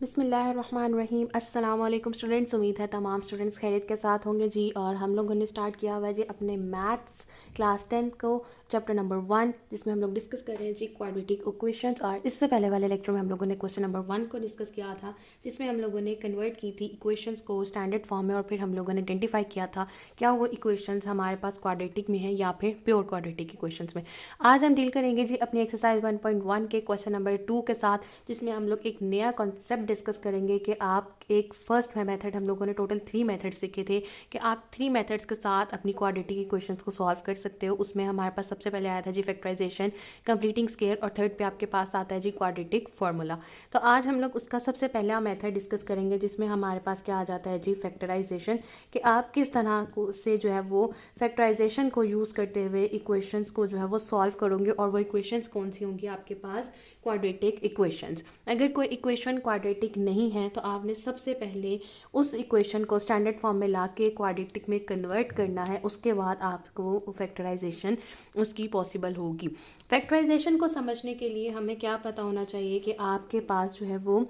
बिस्मिल्लाहिर्रहमानिर्रहीम। अस्सलाम वालेकुम स्टूडेंट्स। उम्मीद है तमाम स्टूडेंट्स खैरियत के साथ होंगे जी। और हम लोगों ने स्टार्ट किया हुआ है जी अपने मैथ्स क्लास 10 को, चैप्टर नंबर 1, जिसमें हम लोग डिस्कस कर रहे हैं जी क्वाड्रेटिक इक्वेशंस। और इससे पहले वाले लेक्चर में हम लोगों ने क्वेश्चन नंबर 1 को डिस्कस किया था, जिसमें हम लोगों ने कन्वर्ट की थी इक्वेशंस को स्टैंडर्ड फॉर्म में, और फिर हम लोगों ने आइडेंटिफाई किया था क्या वो इक्वेशंस हमारे पास क्वाड्रेटिक में है या फिर प्योर क्वाड्रेटिक इक्वेशंस में। आज हम डील करेंगे जी अपनी एक्सरसाइज 1.1 के क्वेश्चन नंबर 2 के साथ, जिसमें हम लोग एक नया कॉन्सेप्ट डिस्कस करेंगे कि आप एक फर्स्ट मेथड, हम लोगों ने टोटल 3 मेथड सीखे थे कि आप 3 मेथड्स के साथ अपनी क्वाड्रेटिक इक्वेशंस को सॉल्व कर सकते हो। उसमें हमारे पास सबसे पहले आया था जी फैक्टराइजेशन, कंप्लीटिंग स्क्वायर, और थर्ड पे आपके पास आता है जी क्वाड्रेटिक फार्मूला। तो आज हम लोग उसका सबसे पहला मेथड डिस्कस करेंगे, जिसमें हमारे पास क्या आ जाता है जी फैक्टराइजेशन, कि आप किस तरह को से जो है वो फैक्टराइजेशन को यूज़ करते हुए इक्वेशंस को जो है वो सॉल्व करोगे, और वो इक्वेशंस कौन सी होंगी आपके पास, क्वाड्रेटिक इक्वेशंस। अगर कोई इक्वेशन क्वाड्रेटिक नहीं है तो आपने सबसे पहले उस इक्वेशन को स्टैंडर्ड फॉर्म में ला के क्वाड्रेटिक में कन्वर्ट करना है, उसके बाद आपको फैक्टराइजेशन उसकी पॉसिबल होगी। फैक्टराइजेशन को समझने के लिए हमें क्या पता होना चाहिए कि आपके पास जो है वो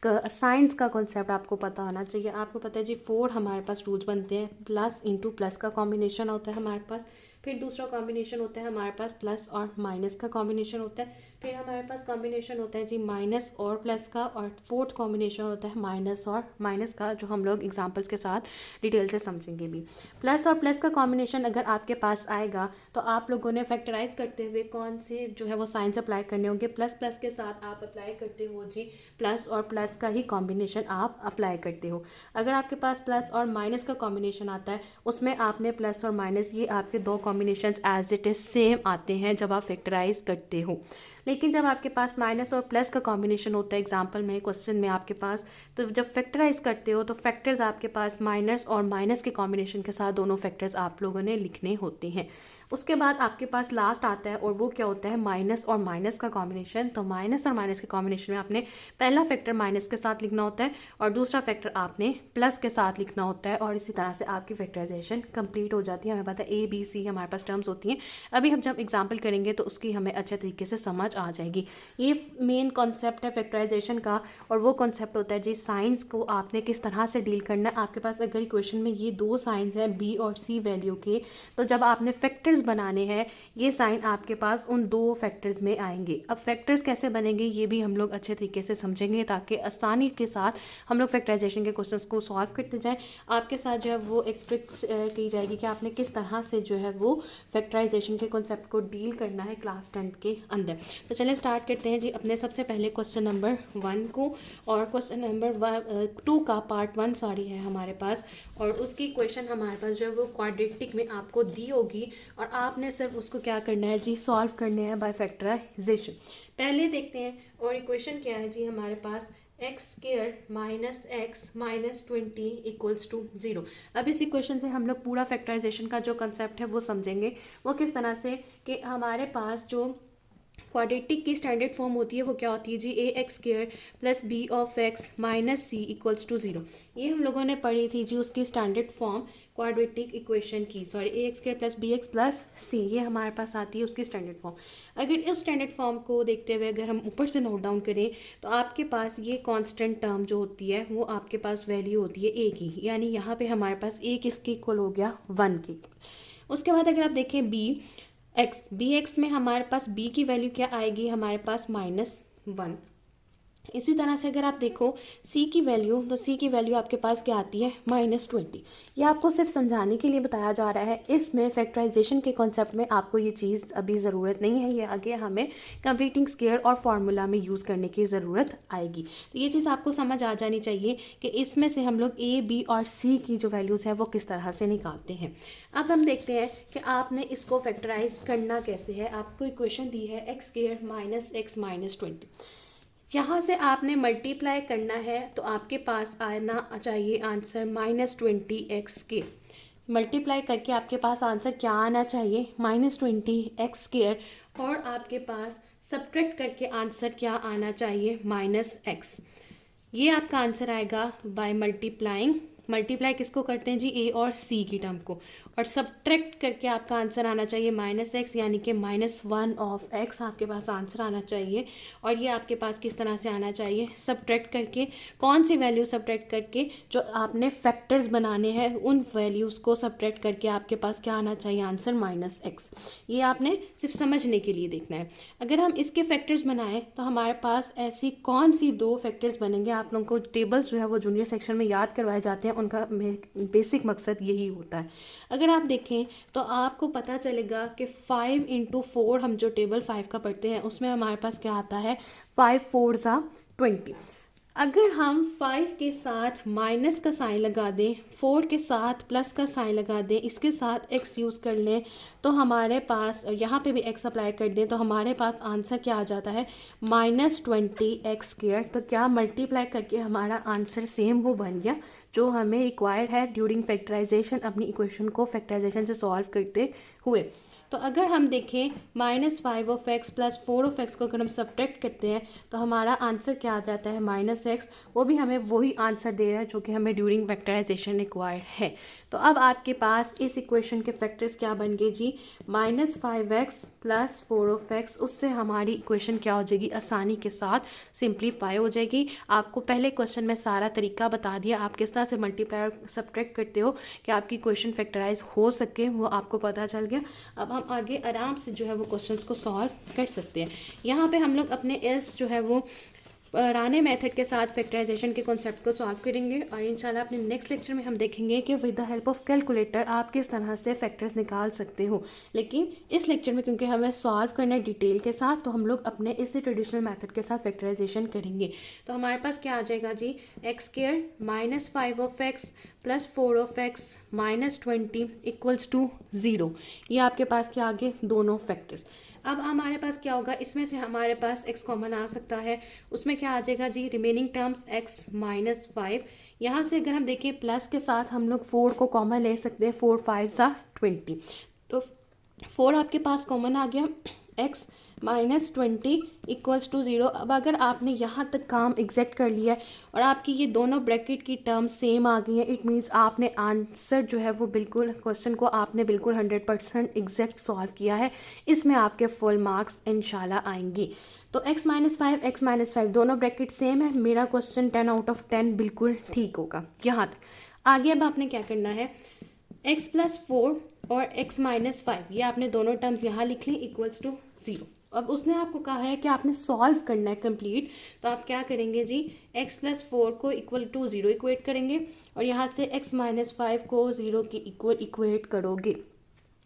साइंस का कॉन्सेप्ट आपको पता होना चाहिए। आपको पता है जी 4 हमारे पास रूल्स बनते हैं। प्लस इंटू प्लस का कॉम्बिनेशन होता है हमारे पास, फिर दूसरा कॉम्बिनेशन होता है हमारे पास प्लस और माइनस का कॉम्बिनेशन होता है, फिर हमारे पास कॉम्बिनेशन होता है जी माइनस और प्लस का, और फोर्थ कॉम्बिनेशन होता है माइनस और माइनस का, जो हम लोग एग्जांपल्स के साथ डिटेल से समझेंगे भी। प्लस और प्लस का कॉम्बिनेशन अगर आपके पास आएगा तो आप लोगों ने फैक्टराइज करते हुए कौन से जो है वो साइंस अप्लाई करने होंगे। प्लस प्लस के साथ आप अप्लाई करते हो जी प्लस और प्लस का ही कॉम्बिनेशन आप अप्लाई करते हो। अगर आपके पास प्लस और माइनस का कॉम्बिनेशन आता है, उसमें आपने प्लस और माइनस ये आपके दो combination as it is same आते हैं जब आप फैक्टराइज करते हो। लेकिन जब आपके पास माइनस और प्लस का कॉम्बिनेशन होता है, एग्जाम्पल में क्वेश्चन में आपके पास, तो जब फैक्टराइज करते हो तो फैक्टर्स आपके पास माइनस और माइनस के कॉम्बिनेशन के साथ दोनों फैक्टर्स आप लोगों ने लिखने होते हैं। उसके बाद आपके पास लास्ट आता है, और वो क्या होता है, माइनस और माइनस का कॉम्बिनेशन। तो माइनस और माइनस के कॉम्बिनेशन में आपने पहला फैक्टर माइनस के साथ लिखना होता है और दूसरा फैक्टर आपने प्लस के साथ लिखना होता है, और इसी तरह से आपकी फैक्टराइजेशन कंप्लीट हो जाती है। हमें पता है ABC हमारे पास टर्म्स होती हैं। अभी हम जब एग्जाम्पल करेंगे तो उसकी हमें अच्छे तरीके से समझ आ जाएगी। ये मेन कॉन्सेप्ट है फैक्टराइजेशन का, और वो कॉन्सेप्ट होता है जी साइंस को आपने किस तरह से डील करना है। आपके पास अगर इक्वेशन में ये दो साइंस हैं B और C वैल्यू के, तो जब आपने फैक्टर्स बनाने हैं, ये साइन आपके पास उन दो फैक्टर्स में आएंगे। अब फैक्टर्स कैसे बनेंगे ये भी हम लोग अच्छे तरीके से समझेंगे, ताकि आसानी के साथ हम लोग फैक्टराइजेशन के क्वेश्चंस को सॉल्व करते जाएं। आपके साथ जो है वो एक ट्रिक्स की जाएगी कि आपने किस तरह से जो है वो फैक्टराइजेशन के कॉन्सेप्ट को डील करना है क्लास 10 के अंदर। तो चलिए स्टार्ट करते हैं जी अपने सबसे पहले क्वेश्चन नंबर 1 को। और क्वेश्चन नंबर 2 का पार्ट 1 सॉरी है हमारे पास, और उसकी क्वेश्चन हमारे पास जो है वो क्वाड्रेटिक में आपको दी होगी, और आपने सिर्फ उसको क्या करना है जी, सॉल्व करने हैं बाय फैक्टराइजेशन। पहले देखते हैं, और इक्वेशन क्या है जी हमारे पास, x square minus x minus 20 equals to 0। अब इस इक्वेशन से हम लोग पूरा फैक्टराइजेशन का जो कंसेप्ट है वो समझेंगे। वो किस तरह से कि हमारे पास जो क्वाड्रेटिक की स्टैंडर्ड फॉर्म होती है वो क्या होती है जी, a x square plus b of x minus c equals to 0। ये हम लोगों ने पढ़ी थी जी उसकी स्टैंडर्ड फॉर्म क्वाड्रेटिक इक्वेशन की, sorry a x square plus b x plus c, ये हमारे पास आती है उसकी स्टैंडर्ड फॉर्म। अगर इस स्टैंडर्ड फॉर्म को देखते हुए अगर हम ऊपर से नोट डाउन करें, तो आपके पास ये कांस्टेंट टर्म जो होती है वो आपके पास वैल्यू होती है ए की, यानी यहाँ पे हमारे पास ए किसके इक्वल हो गया, 1 के। उसके बाद अगर आप देखें बी एक्स में हमारे पास बी की वैल्यू क्या आएगी, हमारे पास -1। इसी तरह से अगर आप देखो सी की वैल्यू, तो सी की वैल्यू आपके पास क्या आती है, -20। ये आपको सिर्फ समझाने के लिए बताया जा रहा है। इसमें फैक्टराइजेशन के कॉन्सेप्ट में आपको ये चीज़ अभी ज़रूरत नहीं है, ये आगे हमें कंप्लीटिंग स्क्वायर और फार्मूला में यूज़ करने की ज़रूरत आएगी। तो ये चीज़ आपको समझ आ जानी चाहिए कि इसमें से हम लोग ए बी और सी की जो वैल्यूज़ है वो किस तरह से निकालते हैं। अब हम देखते हैं कि आपने इसको फैक्टराइज करना कैसे है। आपको इक्वेशन दी है x square minus x minus 20। यहाँ से आपने मल्टीप्लाई करना है, तो आपके पास आना चाहिए आंसर -20x के। मल्टीप्लाई करके आपके पास आंसर क्या आना चाहिए, -20x²। और आपके पास सब्ट्रैक्ट करके आंसर क्या आना चाहिए, -x। ये आपका आंसर आएगा बाय मल्टीप्लाइंग मल्टीप्लाई किसको करते हैं जी, ए और सी की टर्म को, और सब्ट्रैक्ट करके आपका आंसर आना चाहिए -x, यानी कि -1 ऑफ x आपके पास आंसर आना चाहिए। और ये आपके पास किस तरह से आना चाहिए, सब्ट्रैक्ट करके, कौन सी वैल्यू सब्ट्रैक्ट करके, जो आपने फैक्टर्स बनाने हैं उन वैल्यूज़ को सब्ट्रैक्ट करके आपके पास क्या आना चाहिए आंसर -x। ये आपने सिर्फ समझने के लिए देखना है। अगर हम इसके फैक्टर्स बनाएं तो हमारे पास ऐसी कौन सी दो फैक्टर्स बनेंगे, आप लोगों को टेबल्स जो है वो जूनियर सेक्शन में याद करवाए जाते हैं, उनका बेसिक मकसद यही होता है। अगर आप देखें तो आपको पता चलेगा कि 5 × 4 हम जो टेबल 5 का पढ़ते हैं उसमें हमारे पास क्या आता है, 5 4 ज़ा 20। अगर हम 5 के साथ माइनस का साइन लगा दें, 4 के साथ प्लस का साइन लगा दें, इसके साथ x यूज़ कर लें तो हमारे पास, और यहाँ पे भी x अप्लाई कर दें तो हमारे पास आंसर क्या आ जाता है -20x²। तो क्या मल्टीप्लाई करके हमारा आंसर सेम वो बन गया जो हमें रिक्वायर्ड है ड्यूरिंग फैक्टराइजेशन, अपनी इक्वेशन को फैक्टराइजेशन से सॉल्व करते हुए। तो अगर हम देखें -5 of x plus 4 of x को अगर हम सब्ट्रैक्ट करते हैं तो हमारा आंसर क्या आ जाता है -x। वो भी हमें वही आंसर दे रहा है जो कि हमें ड्यूरिंग फैक्टराइजेशन रिक्वायर्ड है। तो अब आपके पास इस इक्वेशन के फैक्टर्स क्या बन गए जी, -5x प्लस 4 ऑफ x। उससे हमारी इक्वेशन क्या हो जाएगी, आसानी के साथ सिंप्लीफाई हो जाएगी। आपको पहले क्वेश्चन में सारा तरीका बता दिया, आप किस तरह से मल्टीप्लाई और सब्ट्रैक्ट करते हो कि आपकी इक्वेशन फैक्टराइज हो सके, वो आपको पता चल गया। अब हम आगे आराम से जो है वो क्वेश्चंस को सॉल्व कर सकते हैं। यहाँ पे हम लोग अपने एस जो है वो पुराने मेथड के साथ फैक्टराइजेशन के कॉन्सेप्ट को सॉल्व करेंगे, और इंशाल्लाह अपने नेक्स्ट लेक्चर में हम देखेंगे कि with the help of calculator आप किस तरह से फैक्टर्स निकाल सकते हो। लेकिन इस लेक्चर में क्योंकि हमें सॉल्व करना है डिटेल के साथ, तो हम लोग अपने इसी ट्रेडिशनल मेथड के साथ फैक्टराइजेशन करेंगे। तो हमारे पास क्या आ जाएगा जी, x² -5 of x plus 4 of x -20 = 0। ये आपके पास क्या आ गए, दोनों फैक्टर्स। अब हमारे पास क्या होगा, इसमें से हमारे पास x कॉमन आ सकता है, उसमें क्या आ जाएगा जी, रिमेनिंग टर्म्स x -5। यहाँ से अगर हम देखें प्लस के साथ हम लोग 4 को कॉमन ले सकते हैं, 4 5 ज़ा 20। तो 4 आपके पास कॉमन आ गया, x -20 = 0। अब अगर आपने यहाँ तक काम एग्जैक्ट कर लिया है और आपकी ये दोनों ब्रैकेट की टर्म सेम आ गई है, इट मीन्स आपने आंसर जो है वो बिल्कुल, क्वेश्चन को आपने बिल्कुल 100% एग्जैक्ट सॉल्व किया है। इसमें आपके फुल मार्क्स इंशाल्लाह आएंगे। तो x -5 दोनों ब्रैकेट सेम है, मेरा क्वेश्चन 10 आउट ऑफ 10 बिल्कुल ठीक होगा यहाँ तक। आगे अब आपने क्या करना है, x + 4 और x -5 ये आपने दोनों टर्म्स यहाँ लिख ली = 0। अब उसने आपको कहा है कि आपने सॉल्व करना है कंप्लीट, तो आप क्या करेंगे जी, x + 4 को = 0 इक्वेट करेंगे, और यहाँ से x -5 को 0 के इक्वल इक्वेट करोगे।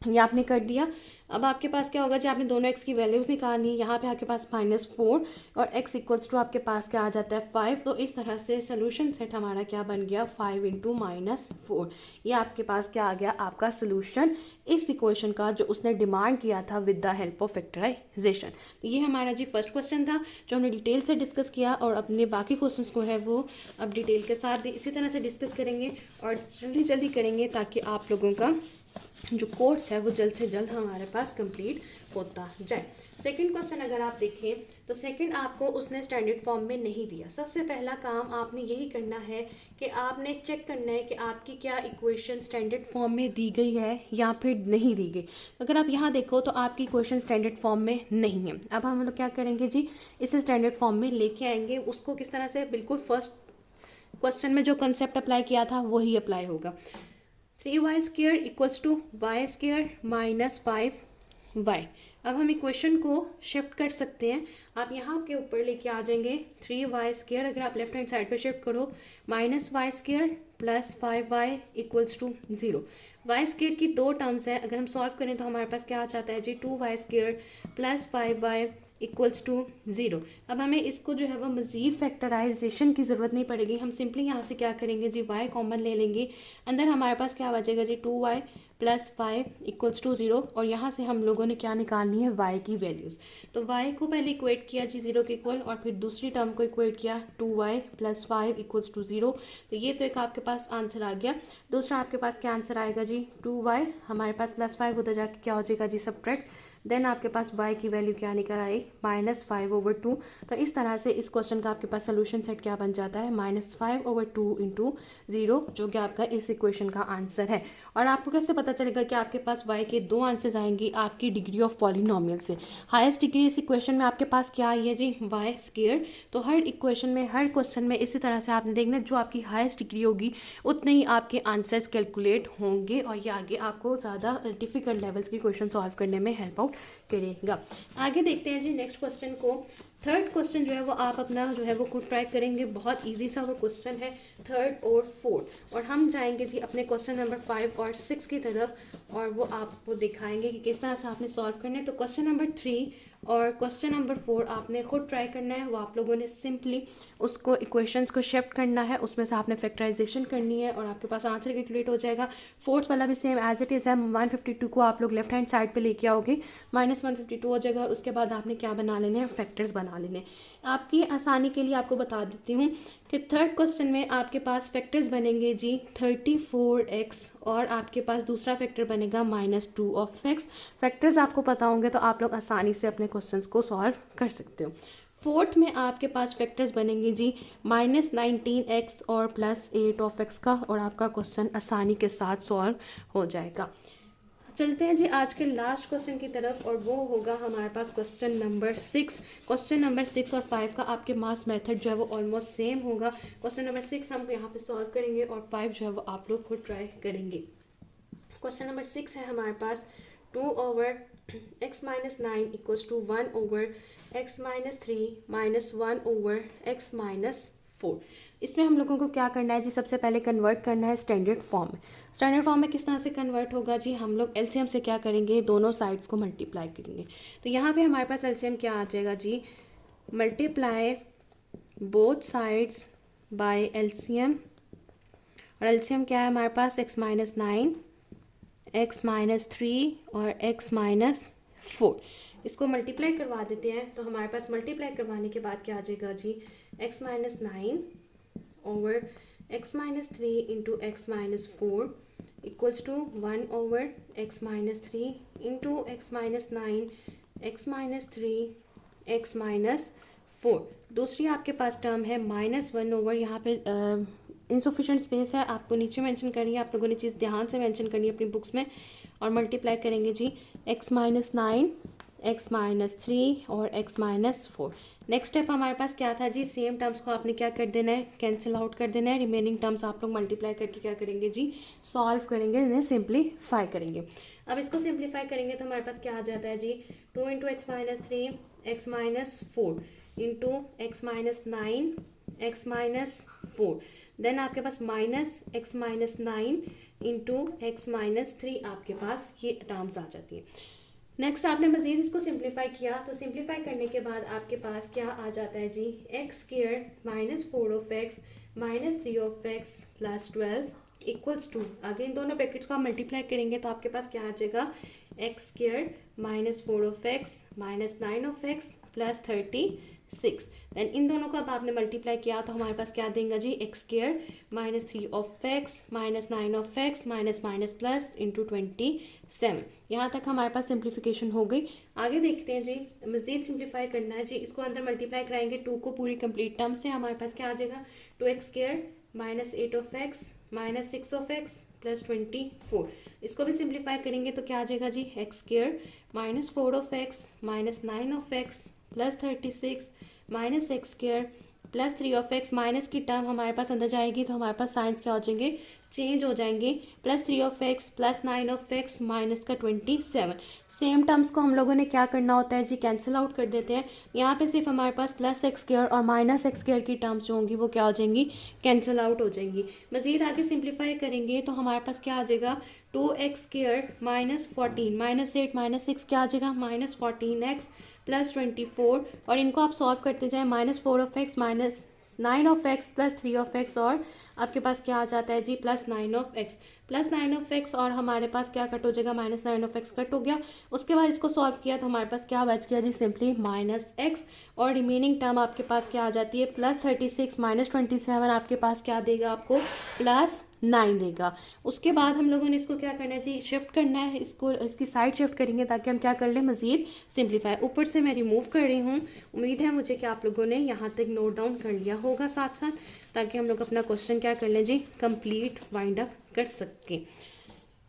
ये आपने कर दिया। अब आपके पास क्या होगा जी, आपने दोनों x की वैल्यूज़ निकालनी है। यहाँ पे आपके पास -4 और x = आपके पास क्या आ जाता है 5। तो इस तरह से सोल्यूशन सेट हमारा क्या बन गया, 5 × -4। ये आपके पास क्या आ गया, आपका सोल्यूशन इस इक्वेशन का जो उसने डिमांड किया था with the help of factorization. तो ये हमारा जी फर्स्ट क्वेश्चन था जो हमने डिटेल से डिस्कस किया, और अपने बाकी क्वेश्चन को है वो अब डिटेल के साथ भी इसी तरह से डिस्कस करेंगे और जल्दी जल्दी करेंगे, ताकि आप लोगों का जो कोर्स है वो जल्द से जल्द हमारे पास कंप्लीट होता जाए। सेकंड क्वेश्चन अगर आप देखें तो सेकंड आपको उसने स्टैंडर्ड फॉर्म में नहीं दिया। सबसे पहला काम आपने यही करना है कि आपने चेक करना है कि आपकी क्या इक्वेशन स्टैंडर्ड फॉर्म में दी गई है या फिर नहीं दी गई। अगर आप यहाँ देखो तो आपकी इक्वेशन स्टैंडर्ड फॉर्म में नहीं है। अब हम लोग क्या करेंगे जी, इसे स्टैंडर्ड फॉर्म में लेके आएंगे। उसको किस तरह से, बिल्कुल फर्स्ट क्वेश्चन में जो कंसेप्ट अप्लाई किया था वही अप्लाई होगा। 3y² = y² - 5y। अब हम इक्वेशन को शिफ्ट कर सकते हैं। आप यहाँ के ऊपर लेके आ जाएंगे 3y², अगर आप लेफ्ट हैंड साइड पर शिफ्ट करो, -y² + 5y = 0। y² की दो टर्म्स हैं, अगर हम सॉल्व करें तो हमारे पास क्या आ जाता है जी, 2y² + 5y = 0। अब हमें इसको जो है वो मज़ीद फैक्टराइजेशन की ज़रूरत नहीं पड़ेगी। हम सिंपली यहाँ से क्या करेंगे जी, y कॉमन ले लेंगे। अंदर हमारे पास क्या बचेगा जी, 2y प्लस 5 इक्वल्स टू 0, और यहाँ से हम लोगों ने क्या निकालनी है, y की वैल्यूज़। तो y को पहले इक्वेट किया जी 0 के इक्वल, और फिर दूसरी टर्म को इक्वेट किया 2y प्लस 5 इक्वल्स टू 0। तो ये तो एक आपके पास आंसर आ गया। दूसरा आपके पास क्या आंसर आएगा जी, 2y हमारे पास प्लस 5 उधर जाके क्या हो जाएगा जी, सब्ट्रैक्ट, देन आपके पास y की वैल्यू क्या निकल आई, -5/2। तो इस तरह से इस क्वेश्चन का आपके पास सोल्यूशन सेट क्या बन जाता है, -5/2 इंटू 0, जो कि आपका इस इक्वेशन का आंसर है। और आपको कैसे पता चलेगा कि आपके पास y के 2 आंसर्स आएंगे आपकी डिग्री ऑफ पॉलिनोमियल से। हाईएस्ट डिग्री इस इक्वेशन में आपके पास क्या आई है जी, y स्क्वायर। तो हर इक्वेशन में, हर क्वेश्चन में इसी तरह से आपने देखना, जो आपकी हाईएस्ट डिग्री होगी उतने ही आपके आंसर्स कैलकुलेट होंगे, और ये आगे आपको ज़्यादा डिफिकल्ट लेवल्स की क्वेश्चन सॉल्व करने में हेल्प आउट करेगा। आगे देखते हैं जी नेक्स्ट क्वेश्चन को। थर्ड क्वेश्चन जो है वो आप अपना जो है वो खुद ट्राई करेंगे, बहुत इजी सा वो क्वेश्चन है, थर्ड और फोर्थ। और हम जाएंगे जी अपने क्वेश्चन नंबर 5 और 6 की तरफ, और वो आपको दिखाएंगे कि किस तरह से आपने सॉल्व करना है। तो क्वेश्चन नंबर 3 और क्वेश्चन नंबर 4 आपने खुद ट्राई करना है। वो आप लोगों ने सिंपली उसको इक्वेशंस को शिफ्ट करना है, उसमें से आपने फैक्टराइजेशन करनी है, और आपके पास आंसर कैलकुलेट हो जाएगा। फोर्थ वाला भी सेम एज इट इज़ है, 152 को आप लोग लेफ्ट हैंड साइड पे लेके आओगे, -152 हो जाएगा, और उसके बाद आपने क्या बना लेने हैं, फैक्टर्स बना लेने हैं। आपकी आसानी के लिए आपको बता देती हूँ कि थर्ड क्वेश्चन में आपके पास फैक्टर्स बनेंगे जी 34x, और आपके पास दूसरा फैक्टर बनेगा -2 फैक्टर्स आपको पता होंगे तो आप लोग आसानी से अपने क्वेश्चंस को सॉल्व कर सकते हो। फोर्थ में आपके पास फैक्टर्स बनेंगे जी -19x और +8 का, और आपका क्वेश्चन आसानी के साथ सॉल्व हो जाएगा। चलते हैं जी आज के लास्ट क्वेश्चन की तरफ, और वो होगा हमारे पास क्वेश्चन नंबर 6। क्वेश्चन नंबर 6 और 5 का आपके मास मेथड जो है वो ऑलमोस्ट सेम होगा। क्वेश्चन नंबर 6 हम यहाँ पे सॉल्व करेंगे, और 5 जो है वो आप लोग खुद ट्राई करेंगे। क्वेश्चन नंबर 6 है हमारे पास 2/(x-9) equals to 1/(x-3) - 1/(x-4). इसमें हम लोगों को क्या करना है जी, सबसे पहले कन्वर्ट करना है स्टैंडर्ड फॉर्म में। स्टैंडर्ड फॉर्म में किस तरह से कन्वर्ट होगा जी, हम लोग एलसीएम से क्या करेंगे, दोनों साइड्स को मल्टीप्लाई करेंगे। तो यहाँ पे हमारे पास एलसीएम क्या आ जाएगा जी, multiply both sides by LCM, और एलसीएम क्या है हमारे पास, x-9, x-3 और x-4। इसको मल्टीप्लाई करवा देते हैं, तो हमारे पास मल्टीप्लाई करवाने के बाद क्या आ जाएगा जी, x-9 over x-3 into x-4 equals to 1/(x-3) into x-9 x-3 x-4। दूसरी आपके पास टर्म है -1 ओवर, यहाँ पे इनसफिशेंट स्पेस है, आपको नीचे मेंशन करनी है, आप लोगों ने चीज़ ध्यान से मेंशन करनी है अपनी बुक्स में, और मल्टीप्लाई करेंगे जी x-9 x-3 और x-4। नेक्स्ट स्टेप हमारे पास क्या था जी, सेम टर्म्स को आपने क्या कर देना है, कैंसिल आउट कर देना है। रिमेनिंग टर्म्स आप लोग मल्टीप्लाई करके क्या करेंगे जी, सॉल्व करेंगे, इन्हें सिंप्लीफाई करेंगे। अब इसको सिंप्लीफाई करेंगे तो हमारे पास क्या आ जाता है जी, 2 into x-3 x-4 into x-9 x-4, then आपके पास -x-9 इंटू x-3 आपके पास ये टर्म्स आ जाती है। नेक्स्ट आपने मज़ीद इसको सिंप्लीफाई किया, तो सिंप्लीफाई करने के बाद आपके पास क्या आ जाता है जी, x² -4 -3 +12 इक्वल्स टू, आगे इन दोनों ब्रैकेट्स को आप मल्टीप्लाई करेंगे तो आपके पास क्या आ जाएगा, x² -4 -9 +36। देन इन दोनों को अब आपने मल्टीप्लाई किया तो हमारे पास क्या देंगे जी, x² -3 -9 प्लस इंटू 27। यहाँ तक हमारे पास सिंप्लीफिकेशन हो गई। आगे देखते हैं जी, मज़ीद सिंप्लीफाई करना है जी, इसको अंदर मल्टीप्लाई कराएंगे 2 को पूरी कंप्लीट टर्म से, हमारे पास क्या आ जाएगा, 2x² -8 -6 +24। इसको भी सिंप्लीफाई करेंगे तो क्या आ जाएगा जी, x² -4 -9 +36 -x² +3 माइनस की टर्म हमारे पास अंदर जाएगी तो हमारे पास साइंस क्या हो जाएंगे, चेंज हो जाएंगे, +3 +9 माइनस का 27। सेम टर्म्स को हम लोगों ने क्या करना होता है जी, कैंसिल आउट कर देते हैं। यहाँ पे सिर्फ हमारे पास +x² और -x² की टर्म्स जो होंगी वो क्या हो जाएंगी, कैंसिल आउट हो जाएंगी। मज़ीद आगे सिंप्लीफाई करेंगे तो हमारे पास क्या आ जाएगा, 2x² -14 -8 -6 क्या आ जाएगा, -14x +24, और इनको आप सॉल्व करते जाएं, -4 9 +3 और आपके पास क्या आ जाता है जी +9 ऑफ एक्स और हमारे पास क्या कट हो जाएगा -9 ऑफ एक्स कट हो गया। उसके बाद इसको सॉल्व किया तो हमारे पास क्या बच गया जी सिंपली -x और रिमेनिंग टर्म आपके पास क्या आ जाती है +36 -27 आपके पास क्या देगा आपको +9 देगा। उसके बाद हम लोगों ने इसको क्या करना है जी शिफ्ट करना है, इसको इसकी साइड शिफ्ट करेंगे ताकि हम क्या कर लें मज़ीद सिंप्लीफाई। ऊपर से मैं रिमूव कर रही हूँ, उम्मीद है मुझे कि आप लोगों ने यहाँ तक नोट डाउन कर लिया होगा साथ साथ, ताकि हम लोग अपना क्वेश्चन क्या कर लें जी कंप्लीट वाइंड अप कर सकें।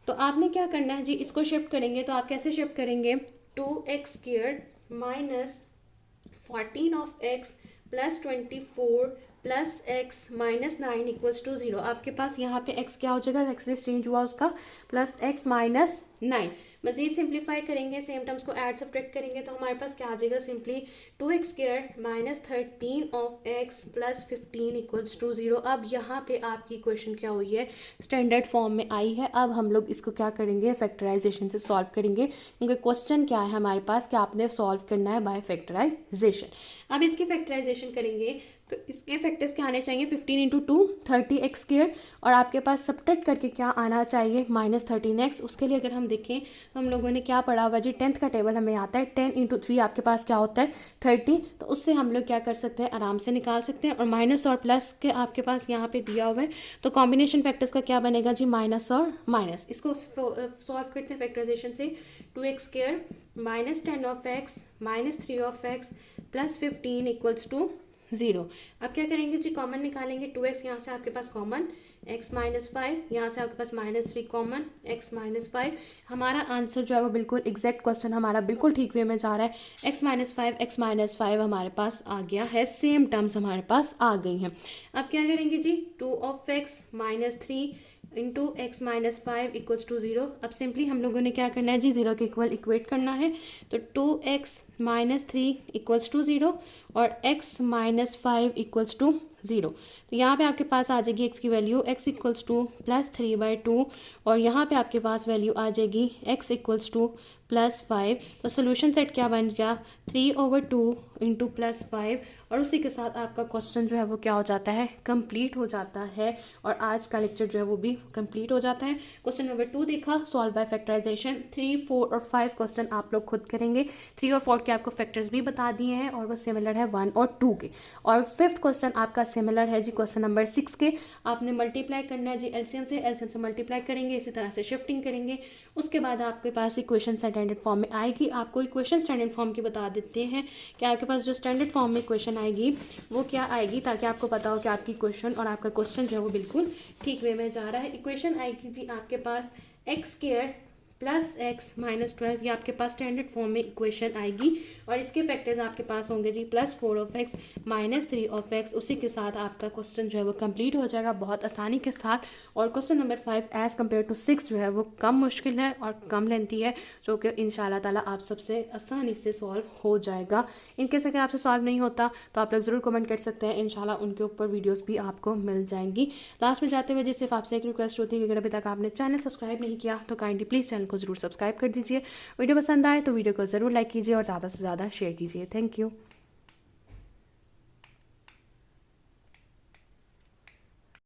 तो आपने क्या करना है जी इसको शिफ्ट करेंगे तो आप कैसे शिफ्ट करेंगे 2x² -14 of x +24 plus x -9 equals to 0। आपके पास यहाँ पे x क्या हो जाएगा, x चेंज हुआ उसका +x -9। मज़ीद सिंप्लीफाई करेंगे, सेम टर्म्स को ऐड सब्ट्रैक्ट करेंगे तो हमारे पास क्या आ जाएगा simply 2x² -13 of x +15 equals to 0। अब यहाँ पे आपकी इक्वेशन क्या हुई है स्टैंडर्ड फॉर्म में आई है। अब हम लोग इसको क्या करेंगे फैक्टराइजेशन से सॉल्व करेंगे, क्योंकि क्वेश्चन क्या है हमारे पास कि आपने सॉल्व करना है बाय फैक्टराइजेशन। अब इसकी फैक्टराइजेशन करेंगे तो इसके फैक्टर्स क्या आने चाहिए 15 × 2 30x² और आपके पास सब्ट्रैक्ट करके क्या आना चाहिए -13x। उसके लिए अगर हम देखें तो हम लोगों ने क्या पढ़ा हुआ जी 10th का टेबल हमें आता है 10 × 3 आपके पास क्या होता है 30। तो उससे हम लोग क्या कर सकते हैं आराम से निकाल सकते हैं। और माइनस और प्लस के आपके पास यहाँ पे दिया हुआ है तो कॉम्बिनेशन फैक्टर्स का क्या बनेगा जी माइनस और माइनस। इसको सॉल्व करते हैं फैक्टराइजेशन से 2x² -10 of x -3 of x +15 equals to 0। अब क्या करेंगे जी कॉमन निकालेंगे 2x यहाँ से आपके पास कॉमन x -5 यहाँ से आपके पास -3 कॉमन x -5। हमारा आंसर जो है वो बिल्कुल एग्जैक्ट क्वेश्चन हमारा बिल्कुल ठीक वे में जा रहा है। x -5 हमारे पास आ गया है, सेम टर्म्स हमारे पास आ गई हैं। अब क्या करेंगे जी 2 of x -3 into x -5 equals to 0। अब सिंपली हम लोगों ने क्या करना है जी 0 के इक्वल इक्वेट करना है तो 2x -3 इक्वल्स टू 0 और x -5 इक्वल्स टू 0। तो यहाँ पे आपके पास आ जाएगी x की वैल्यू x इक्वल्स टू +3/2 और यहाँ पे आपके पास वैल्यू आ जाएगी x इक्वल्स टू +5। तो सोल्यूशन सेट क्या बन गया 3/2 इंटू +5 और उसी के साथ आपका क्वेश्चन जो है वो क्या हो जाता है कंप्लीट हो जाता है और आज का लेक्चर जो है वो भी कंप्लीट हो जाता है। क्वेश्चन नंबर 2 देखा सॉल्व बाय फैक्टराइजेशन। 3, 4 और 5 क्वेश्चन आप लोग खुद करेंगे। 3 और 4 के आपको फैक्टर्स भी बता दिए हैं और वो सिमिलर है 1 और 2 के। और 5th क्वेश्चन आपका सिमिलर है जी क्वेश्चन नंबर 6 के। आपने मल्टीप्लाई करना है जी एलसीएम से मल्टीप्लाई करेंगे, इसी तरह से शिफ्टिंग करेंगे। उसके बाद आपके पास इक्वेशन स्टैंडर्ड फॉर्म में आएगी। आपको इक्वेशन स्टैंडर्ड फॉर्म की बता देते हैं कि आपके पास जो स्टैंडर्ड फॉर्म में इक्वेशन आएगी वो क्या आएगी, ताकि आपको पता हो कि आपकी इक्वेशन और आपका क्वेश्चन जो है वो बिल्कुल ठीक वे में जा रहा है। इक्वेशन आएगी जी आपके पास x² +x -12 ये आपके पास स्टैंडर्ड फॉर्म में इक्वेशन आएगी और इसके फैक्टर्स आपके पास होंगे जी +4 ऑफ x -3 ऑफ x। उसी के साथ आपका क्वेश्चन जो है वो कंप्लीट हो जाएगा बहुत आसानी के साथ। और question number 5 as compare to 6 जो है वो कम मुश्किल है और कम लेंथी है, जो कि इंशाल्लाह ताला आप सबसे आसानी से सॉल्व हो जाएगा। इनकेस अगर आपसे सॉल्व नहीं होता तो आप लोग ज़रूर कमेंट कर सकते हैं, इंशाल्लाह उनके ऊपर वीडियोज़ भी आपको मिल जाएंगी। लास्ट में जाते हुए जी सिर्फ आपसे एक रिक्वेस्ट होती है कि अगर अभी तक आपने चैनल सब्सक्राइब नहीं किया तो काइंडली प्लीज़ चैनल को ज़रूर सब्सक्राइब कर दीजिए। वीडियो पसंद आए तो वीडियो को ज़रूर लाइक कीजिए और ज़्यादा से ज़्यादा शेयर कीजिए। Thank you.